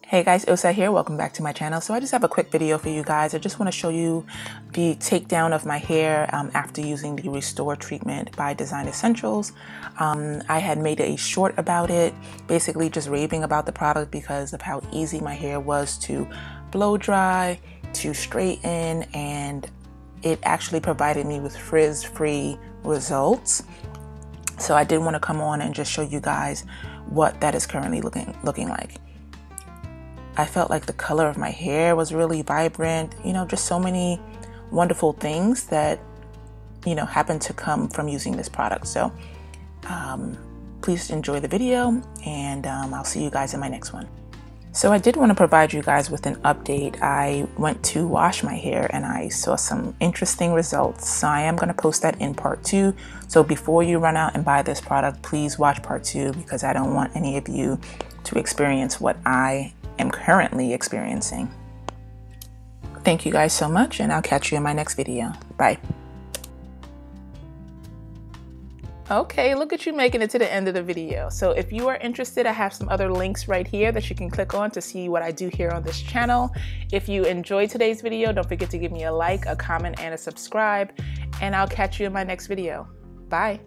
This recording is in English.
Hey guys, Osa here. Welcome back to my channel. So I just have a quick video for you guys. I just want to show you the takedown of my hair after using the Restore treatment by Design Essentials. I had made a short about it, basically just raving about the product because of how easy my hair was to blow dry, to straighten, and it actually provided me with frizz-free results. So I did want to come on and just show you guys what that is currently looking like. I felt like the color of my hair was really vibrant, just so many wonderful things that, happened to come from using this product. So please enjoy the video, and I'll see you guys in my next one. So I did want to provide you guys with an update. I went to wash my hair and I saw some interesting results. So I am going to post that in part 2. So before you run out and buy this product, please watch part 2 because I don't want any of you to experience what I am currently experiencing. Thank you guys so much, and I'll catch you in my next video. Bye. Okay, look at you making it to the end of the video. So if you are interested, I have some other links right here that you can click on to see what I do here on this channel. If you enjoyed today's video, don't forget to give me a like, a comment, and a subscribe, and I'll catch you in my next video. Bye.